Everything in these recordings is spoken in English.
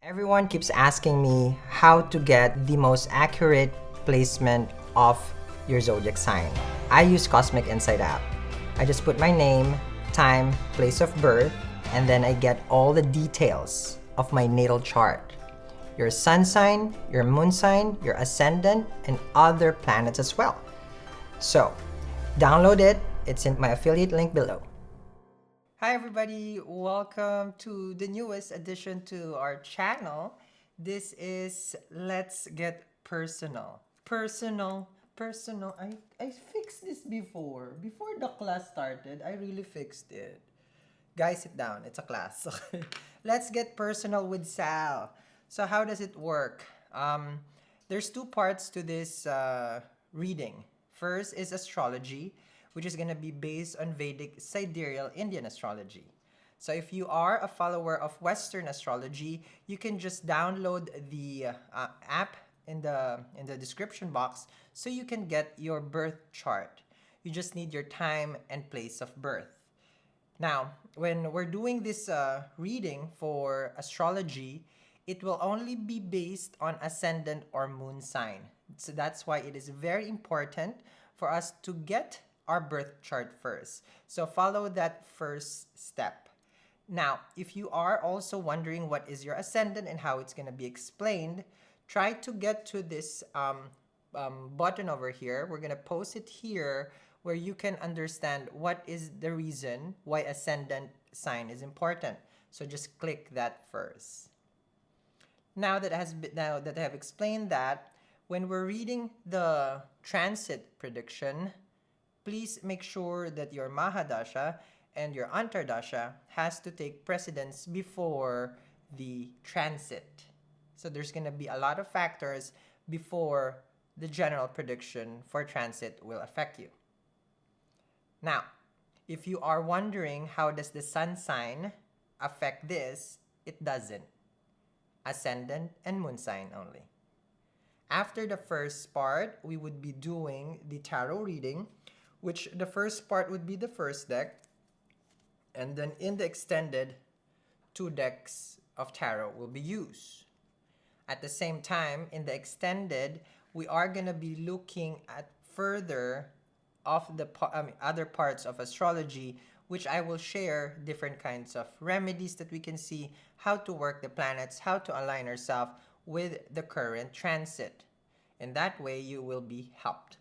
Everyone keeps asking me how to get the most accurate placement of your zodiac sign. I use Cosmic Insight app. I just put my name, time, place of birth, and then I get all the details of my natal chart. Your sun sign, your moon sign, your ascendant, and other planets as well. So, download it. It's in my affiliate link below. Hi everybody, welcome to the newest addition to our channel. This is Let's Get Personal. Personal. I fixed this before. Before the class started, I really fixed it. Guys, sit down. It's a class. Okay. Let's get personal with Sal. So how does it work? There's two parts to this reading. First is astrology, which is going to be based on Vedic sidereal Indian astrology. So if you are a follower of Western astrology, you can just download the app in the description box so you can get your birth chart. You just need your time and place of birth. Now, when we're doing this reading for astrology, it will only be based on ascendant or moon sign. So that's why it is very important for us to get our birth chart first. So follow that first step. Now, if you are also wondering what is your ascendant and how it's going to be explained, try to get to this button over here. We're going to post it here where you can understand what is the reason why ascendant sign is important. So just click that first. Now that I have explained that, when we're reading the transit prediction, please make sure that your Mahadasha and your Antardasha has to take precedence before the transit. So there's going to be a lot of factors before the general prediction for transit will affect you. Now, if you are wondering how does the sun sign affect this, it doesn't. Ascendant and moon sign only. After the first part, we would be doing the tarot reading, which the first part would be the first deck, and then in the extended, 2 decks of tarot will be used. At the same time, in the extended, we are going to be looking at further of the other parts of astrology, which I will share different kinds of remedies that we can see, how to work the planets, how to align ourselves with the current transit. In that way, you will be helped.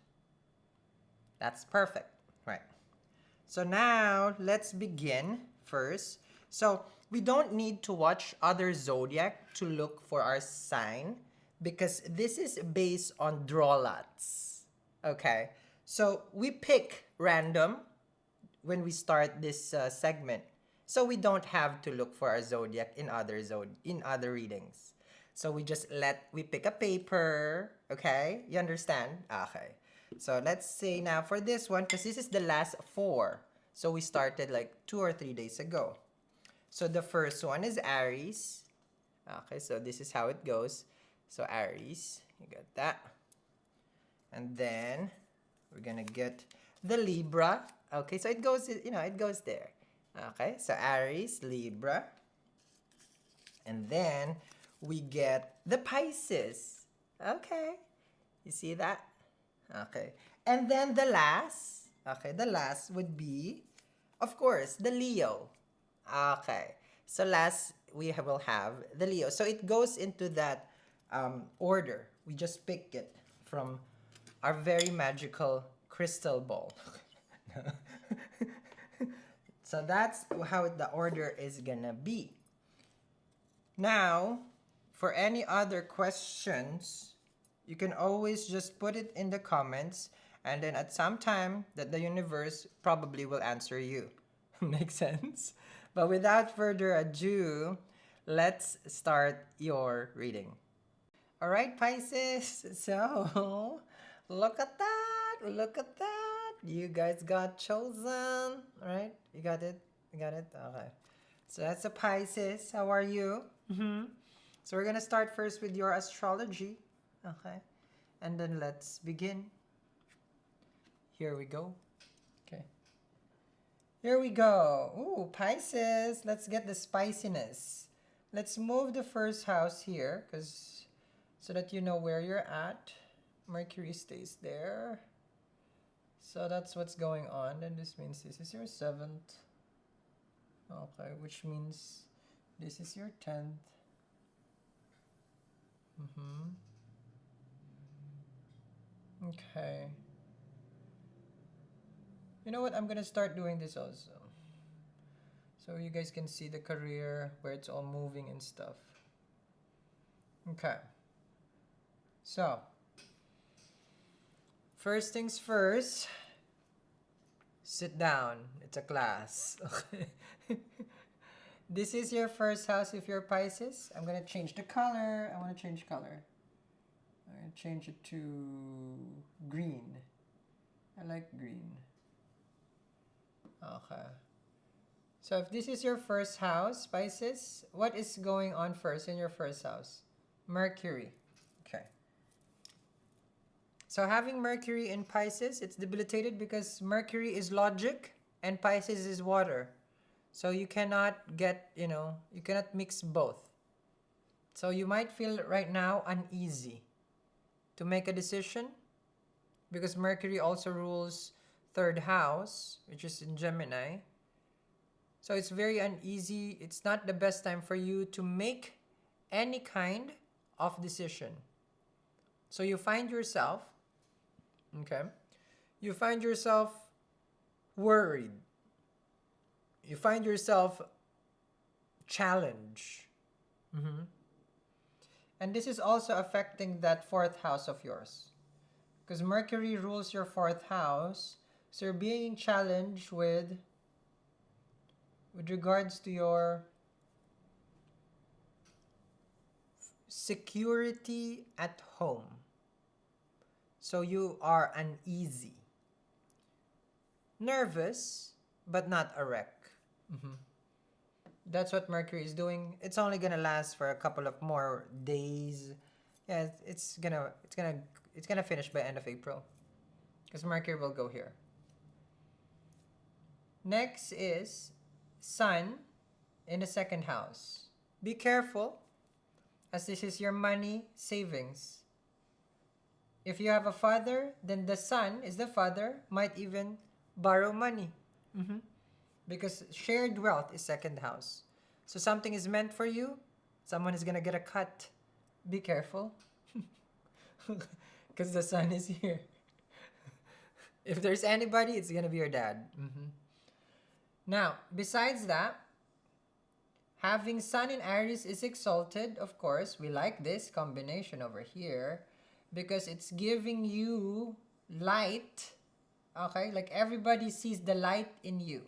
That's perfect, right? So now, let's begin first. So, we don't need to watch other zodiac to look for our sign because this is based on draw lots. Okay? So, we pick random when we start this segment. So, we don't have to look for our zodiac in other readings. So, we pick a paper, okay? You understand? Okay. So let's say now for this one, because this is the last 4. So we started like 2 or 3 days ago. So the first one is Aries. Okay, so this is how it goes. So Aries, you got that. And then we're gonna get the Libra. Okay, so it goes there. Okay, so Aries, Libra. And then we get the Pisces. Okay, you see that? Okay. And then the last would be, of course, the Leo. Okay. So last, will have the Leo. So it goes into that order. We just pick it from our very magical crystal ball. So that's how the order is gonna be. Now, for any other questions, you can always just put it in the comments, and then at some time that the universe probably will answer you. Make sense? But without further ado, let's start your reading. All right, Pisces. So, look at that. Look at that. You guys got chosen. All right? You got it? You got it? Okay. So that's a Pisces. How are you? So we're going to start first with your astrology. Okay. And then let's begin. Here we go. Okay. Here we go. Ooh, Pisces. Let's get the spiciness. Let's move the first house here, because so that you know where you're at. Mercury stays there. So that's what's going on. And this means this is your 7th. Okay, which means this is your 10th. Okay. You know what? I'm gonna start doing this also. So you guys can see the career where it's all moving and stuff. Okay. So, first things first, sit down. It's a class. Okay. This is your first house if you're Pisces. I'm gonna change the color. I wanna change color. I'm gonna change it to green. I like green. Okay. So if this is your first house, Pisces, what is going on first in your first house? Mercury. Okay. So having Mercury in Pisces, it's debilitated because Mercury is logic and Pisces is water. So you cannot get, you cannot mix both. So you might feel right now uneasy to make a decision because Mercury also rules third house, which is in Gemini. So it's very uneasy. It's not the best time for you to make any kind of decision. So you find yourself, you find yourself worried. You find yourself challenged. And this is also affecting that 4th house of yours. Because Mercury rules your 4th house. So you're being challenged with regards to your security at home. So you are uneasy. Nervous, but not a wreck. That's what Mercury is doing. It's only gonna last for a couple of more days. Yeah, it's gonna finish by end of April, because Mercury will go here. Next is Sun in the 2nd house. Be careful, as this is your money savings. If you have a father, then the Sun is the father, might even borrow money. Because shared wealth is 2nd house. So something is meant for you, someone is gonna get a cut. Be careful. Because the Sun is here. If there's anybody, it's gonna be your dad. Now, besides that, having Sun in Aries is exalted, of course. We like this combination over here because it's giving you light. Okay, like everybody sees the light in you.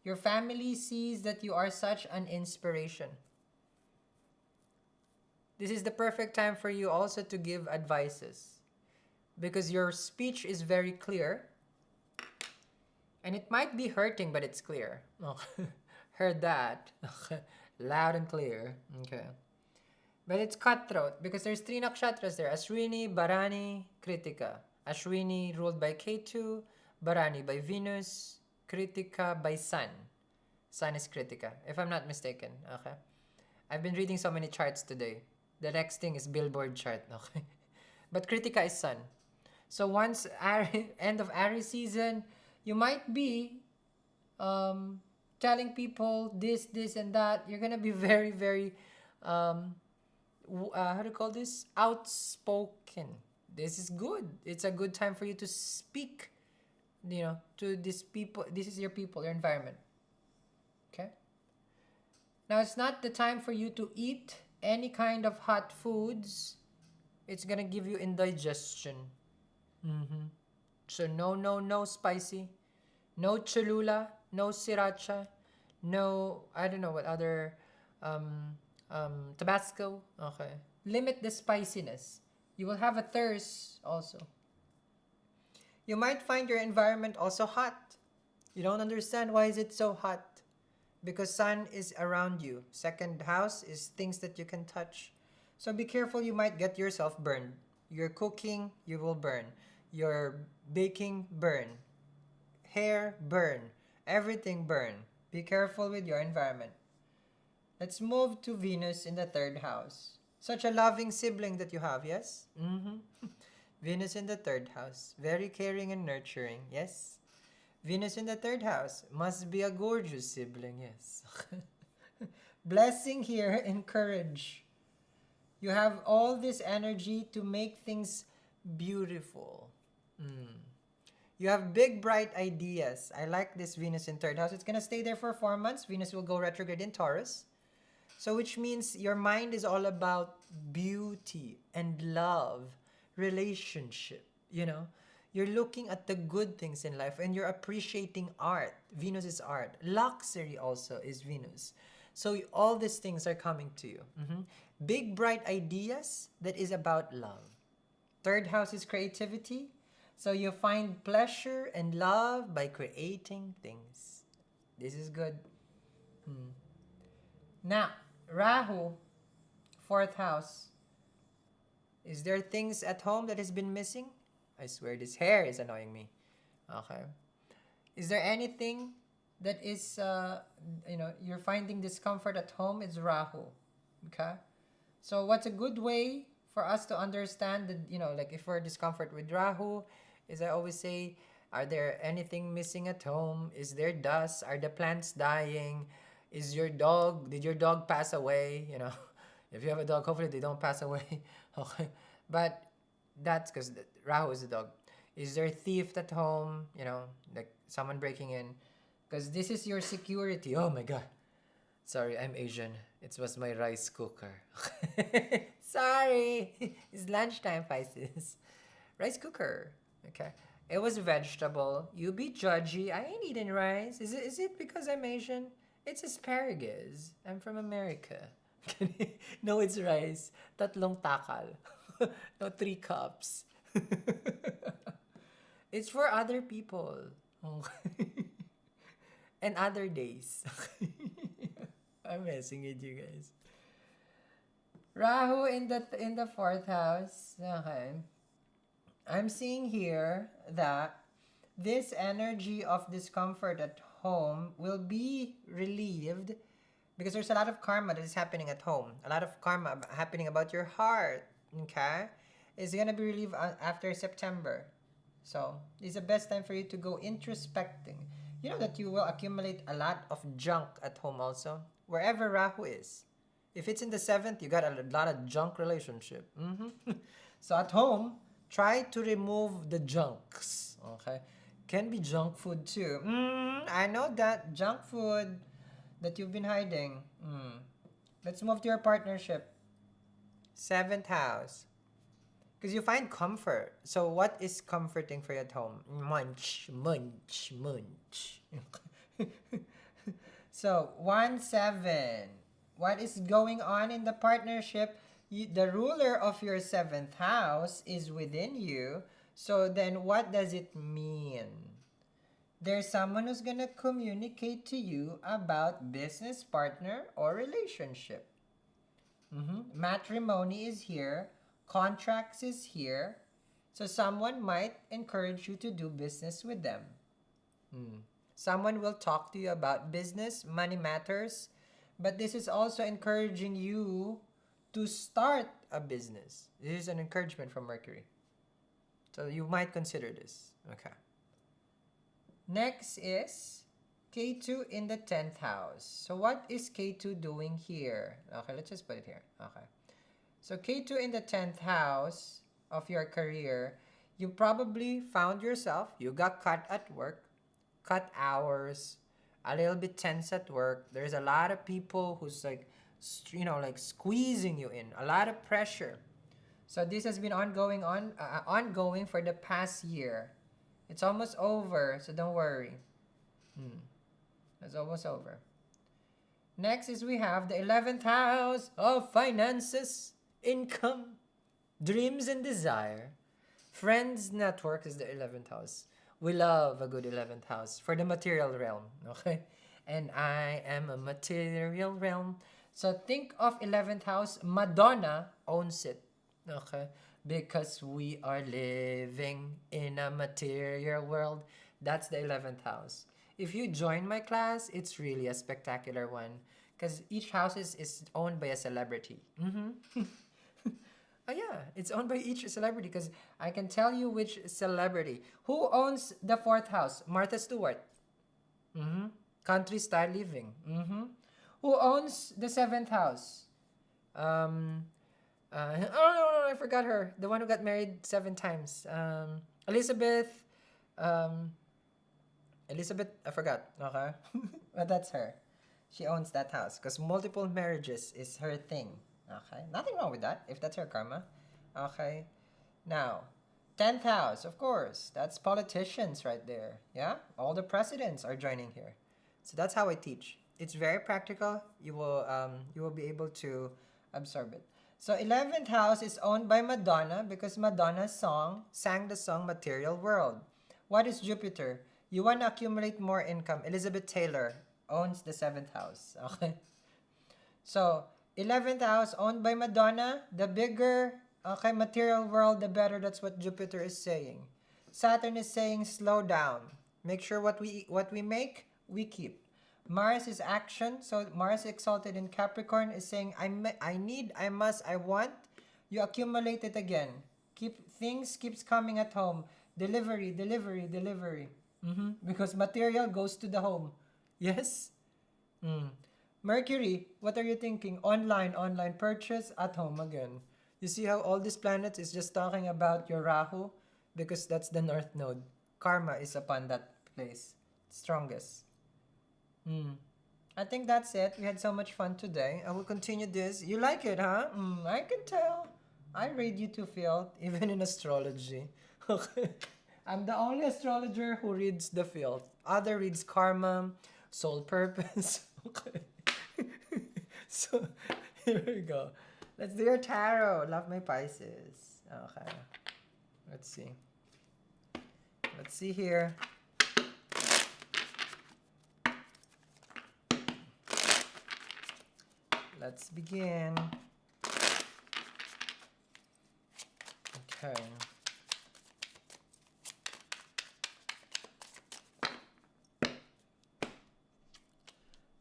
Your family sees that you are such an inspiration. This is the perfect time for you also to give advices because your speech is very clear. And it might be hurting, but it's clear. Heard that. Loud and clear. Okay. But it's cutthroat because there's 3 nakshatras there. Ashwini, Bharani, Kritika. Ashwini ruled by Ketu, Bharani by Venus, Kritika by Sun. Sun is Kritika, if I'm not mistaken. Okay. I've been reading so many charts today. The next thing is Billboard chart. Okay. But Kritika is Sun. So once end of Aries season, you might be telling people this, and that. You're going to be very, very, how do you call this? Outspoken. This is good. It's a good time for you to speak, to these people. This is your people, your environment. Okay? Now, it's not the time for you to eat any kind of hot foods. It's going to give you indigestion. So no spicy, no Cholula, no Sriracha, no, I don't know what other, Tabasco. Okay. Limit the spiciness. You will have a thirst also. You might find your environment also hot. You don't understand why is it so hot. Because Sun is around you. 2nd house is things that you can touch. So be careful, you might get yourself burned. You're cooking, you will burn. You're baking, burn. Hair, burn. Everything burn. Be careful with your environment. Let's move to Venus in the third house. Such a loving sibling that you have, yes? Venus in the third house. Very caring and nurturing, yes? Venus in the third house. Must be a gorgeous sibling, yes? Blessing here and courage. You have all this energy to make things beautiful. You have big, bright ideas. I like this Venus in third house. It's going to stay there for 4 months. Venus will go retrograde in Taurus. So which means your mind is all about beauty and love, relationship, you know. You're looking at the good things in life and you're appreciating art. Venus is art. Luxury also is Venus. So all these things are coming to you. Big, bright ideas that is about love. Third house is creativity. So you find pleasure and love by creating things. This is good. Now, Rahu, fourth house. Is there things at home that has been missing? I swear this hair is annoying me. Okay. Is there anything that is, you're finding discomfort at home? It's Rahu. Okay. So what's a good way for us to understand that, like if we're discomfort with Rahu, is I always say, are there anything missing at home? Is there dust? Are the plants dying? Did your dog pass away? If you have a dog, hopefully they don't pass away. Okay. But that's because Rahu is the dog. Is there thief at home? Like someone breaking in? Because this is your security. Oh my God. Sorry, I'm Asian. It was my rice cooker. Sorry. It's lunchtime, Pisces. Rice cooker. Okay. It was vegetable. You be judgy. I ain't eating rice. Is it because I'm Asian? It's asparagus. I'm from America. No, it's rice. Tatlong takal. No, 3 cups. It's for other people. Okay. And other days. I'm messing with you guys. Rahu in the fourth house. Okay. I'm seeing here that this energy of discomfort at home will be relieved because there's a lot of karma that is happening at home. A lot of karma happening about your heart. Okay? It's going to be relieved after September. So, it's the best time for you to go introspecting. You know that you will accumulate a lot of junk at home also. Wherever Rahu is. If it's in the 7th, you got a lot of junk relationship. So at home, try to remove the junks. Okay? Can be junk food too. I know that. Junk food that you've been hiding. Let's move to your partnership. 7th house. Because you find comfort. So what is comforting for you at home? Munch, munch, munch. So 1-7. What is going on in the partnership? The ruler of your 7th house is within you. So then what does it mean? There's someone who's going to communicate to you about business partner or relationship. Matrimony is here. Contracts is here. So someone might encourage you to do business with them. Someone will talk to you about business, money matters. But this is also encouraging you to start a business. This is an encouragement from Mercury. So you might consider this. Okay. Next is K2 in the 10th house. So what is K2 doing here? Okay, let's just put it here. Okay. So K2 in the 10th house of your career, you probably found yourself, you got cut at work, cut hours, a little bit tense at work. There's a lot of people who's like squeezing you in, a lot of pressure. So this has been ongoing for the past year. It's almost over, so don't worry. It's almost over. Next is we have the 11th house of finances, income, dreams and desire. Friends network is the 11th house. We love a good 11th house for the material realm, okay? And I am a material realm. So think of 11th house, Madonna owns it, okay? Because we are living in a material world. That's the 11th house. If you join my class, it's really a spectacular one. Because each house is owned by a celebrity. Oh yeah, it's owned by each celebrity because I can tell you which celebrity. Who owns the fourth house? Martha Stewart. Country style living. Who owns the seventh house? Um, oh no, I forgot her. The one who got married 7 times. Elizabeth. Um, Elizabeth, I forgot. Okay, but that's her. She owns that house because multiple marriages is her thing. Okay, nothing wrong with that if that's her karma. Okay, now 10th house, of course, that's politicians right there. Yeah, all the presidents are joining here. So that's how I teach. It's very practical. You will be able to absorb it. So 11th house is owned by Madonna because Madonna's song sang the song Material World. What is Jupiter? You want to accumulate more income. Elizabeth Taylor owns the 7th house. Okay. So 11th house owned by Madonna. The bigger, okay, material world, the better. That's what Jupiter is saying. Saturn is saying slow down. Make sure what we make, we keep. Mars is action. So Mars exalted in Capricorn is saying I need, I must, I want. You accumulate it again. Keeps coming at home. Delivery, delivery, delivery. Because material goes to the home. Yes. Mercury, what are you thinking? Online, online purchase, at home again. You see how all these planets is just talking about your Rahu? Because that's the north node. Karma is upon that place. Strongest. I think that's it. We had so much fun today. I will continue this. You like it, huh? I can tell. I read you to field, even in astrology. Okay. I'm the only astrologer who reads the field. Other reads karma, soul purpose. Okay. So, here we go. Let's do your tarot. Love my Pisces. Okay. Let's see. Let's see here. Let's begin. Okay.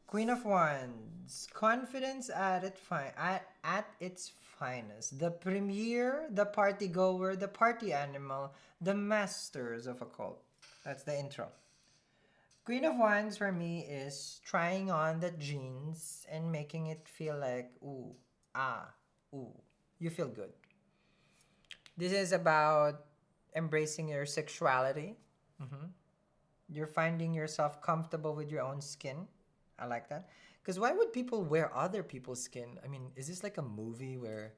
Queen of Wands, confidence at its finest. The premier, the party goer, the party animal, the masters of occult. That's the intro. Queen of Wands for me is trying on the jeans and making it feel like ooh, ah, ooh. You feel good. This is about embracing your sexuality. You're finding yourself comfortable with your own skin. I like that. Because why would people wear other people's skin? I mean, is this like a movie where,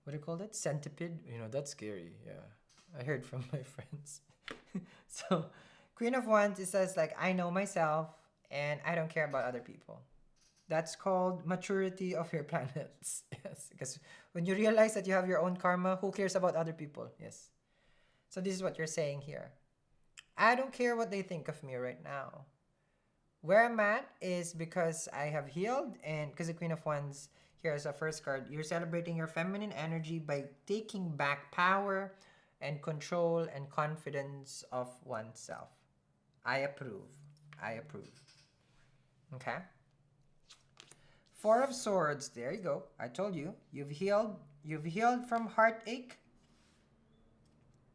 what do you call that? Centipede? That's scary. Yeah. I heard from my friends. So, Queen of Wands, it says like, I know myself and I don't care about other people. That's called maturity of your planets. Yes. Because when you realize that you have your own karma, who cares about other people? Yes. So this is what you're saying here. I don't care what they think of me right now. Where I'm at is because I have healed, and because the Queen of Wands here is a first card, you're celebrating your feminine energy by taking back power and control and confidence of oneself. I approve. I approve. Okay? Four of Swords. There you go. I told you. You've healed. You've healed from heartache.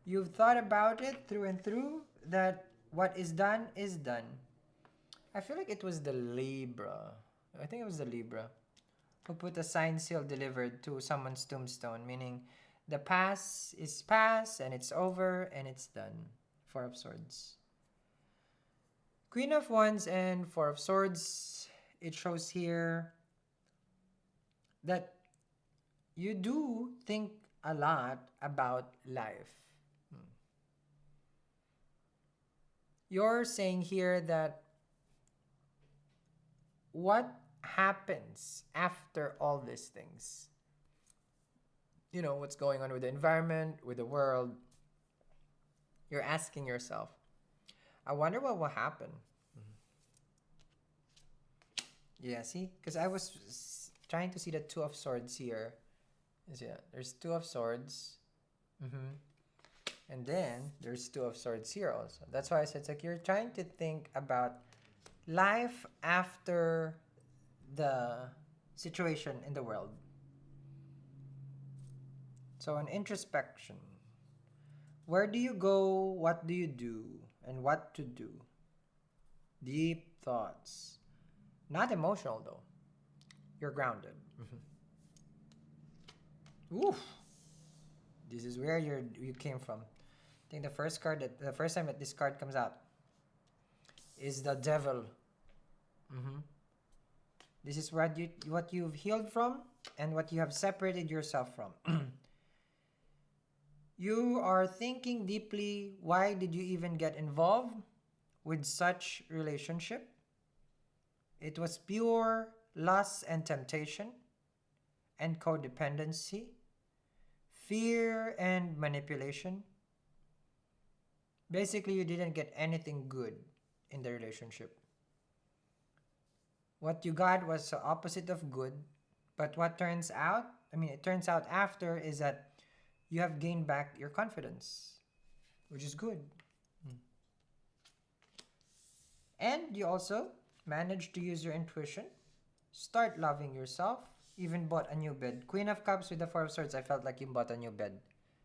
You've thought about it through and through that what is done is done. I feel like it was the Libra. I think it was the Libra who put a sign seal delivered to someone's tombstone, meaning the past is past and it's over and it's done. Four of Swords. Queen of Wands and Four of Swords. It shows here that you do think a lot about life. You're saying here that what happens after all these things? What's going on with the environment, with the world. You're asking yourself, I wonder what will happen. Yeah, see? Because I was trying to see the Two of Swords here. Yeah, there's Two of Swords. And then there's Two of Swords here also. That's why I said it's like you're trying to think about life after the situation in the world. So an introspection. Where do you go? What do you do? And what to do? Deep thoughts. Not emotional though. You're grounded. Oof. This is where you came from. I think the first time that this card comes out is the Devil. This is what you've healed from and what you have separated yourself from. You are thinking deeply, why did you even get involved with such relationship? It was pure lust and temptation and codependency, fear and manipulation. Basically, you didn't get anything good in the relationship. What you got was the opposite of good, but what turns out, it turns out after is that you have gained back your confidence, which is good. And you also managed to use your intuition, start loving yourself, even bought a new bed. Queen of Cups with the Four of Swords, I felt like you bought a new bed.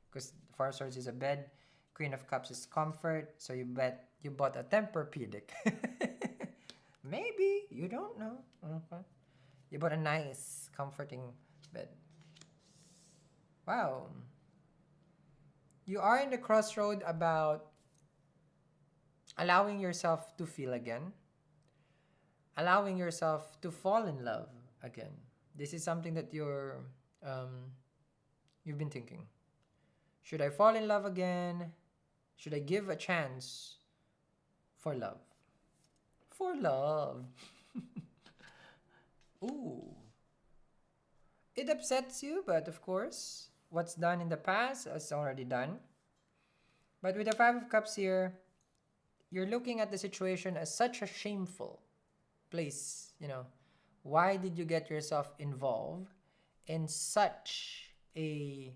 Because the Four of Swords is a bed, Queen of Cups is comfort, so you bought a Tempur-Pedic. Maybe, you don't know. Okay. You bought a nice, comforting bed. Wow. You are in the crossroad about allowing yourself to feel again, allowing yourself to fall in love again. This is something that you've been thinking. Should I fall in love again? Should I give a chance for love? For love. Ooh. It upsets you, but of course, what's done in the past is already done. But with the Five of Cups here, you're looking at the situation as such a shameful place. Why did you get yourself involved in such a,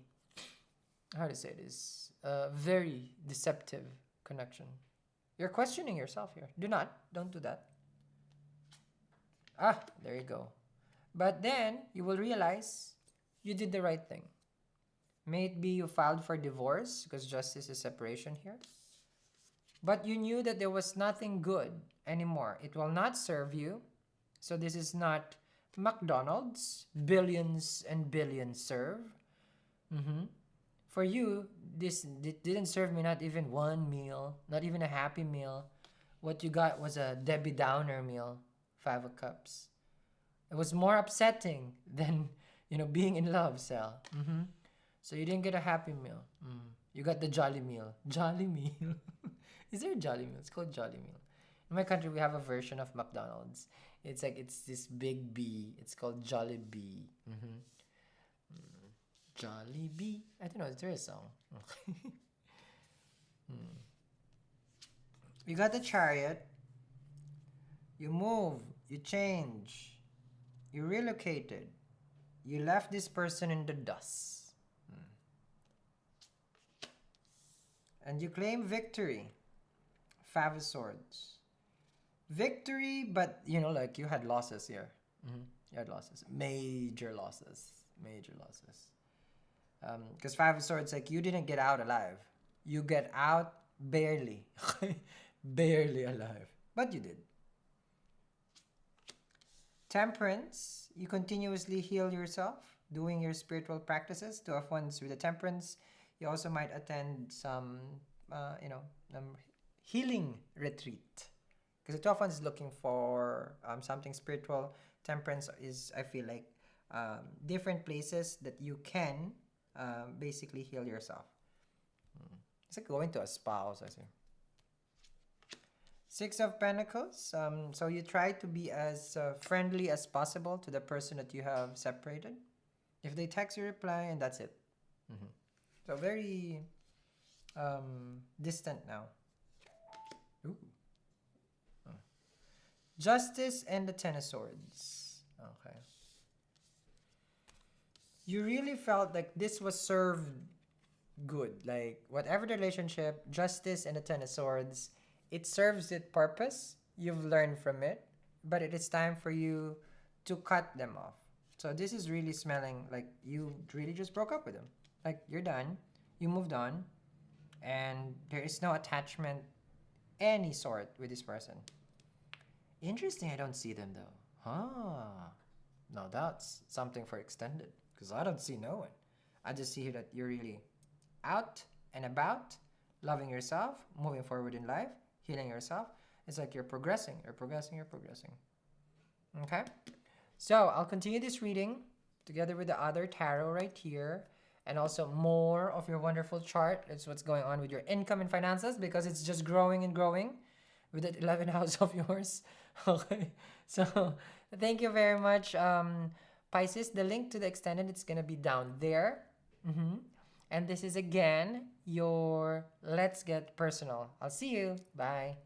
how to say this, a very deceptive connection? You're questioning yourself here. Don't do that. There you go. But then you will realize you did the right thing. Maybe you filed for divorce because justice is separation here. But you knew that there was nothing good anymore. It will not serve you. So this is not McDonald's, billions and billions serve. For you, this didn't serve me not even one meal, not even a happy meal. What you got was a Debbie Downer meal, Five of Cups. It was more upsetting than, being in love, Sal. So you didn't get a happy meal. You got the Jolly Meal. Jolly Meal. Is there a Jolly Meal? It's called Jolly Meal. In my country, we have a version of McDonald's. It's this big bee. It's called Jolly Bee. Jolly Bee. I don't know. Is there a song? You got the Chariot. You move. You change. You relocated. You left this person in the dust. And you claim victory. Five of Swords. Victory, but you had losses here. You had losses. Major losses. Because Five of Swords, you didn't get out alive. You get out barely. Barely alive. But you did. Temperance, you continuously heal yourself, doing your spiritual practices. Two of Wands with the Temperance. You also might attend some, healing retreat. Because the 12 Wands is looking for something spiritual. Temperance is, I feel like, different places that you can basically heal yourself. It's like going to a spa, I see. Six of Pentacles. So you try to be as friendly as possible to the person that you have separated. If they text, you reply, and that's it. So very distant now. Ooh. Justice and the Ten of Swords. Okay. You really felt like this was served good. Like, whatever the relationship, Justice and the Ten of Swords, it serves its purpose. You've learned from it. But it is time for you to cut them off. So this is really smelling like you really just broke up with them. Like you're done, you moved on, and there is no attachment any sort with this person. Interesting, I don't see them though. Huh. No, that's something for extended, because I don't see no one. I just see that you're really out and about, loving yourself, moving forward in life, healing yourself. It's like you're progressing, you're progressing, you're progressing. Okay? So I'll continue this reading together with the other tarot right here, and also more of your wonderful chart. It's what's going on with your income and finances, because it's just growing and growing with that 11th house of yours. Okay, so thank you very much, Pisces. The link to the extended, it's gonna be down there. And this is again your Let's Get Personal. I'll see you. Bye.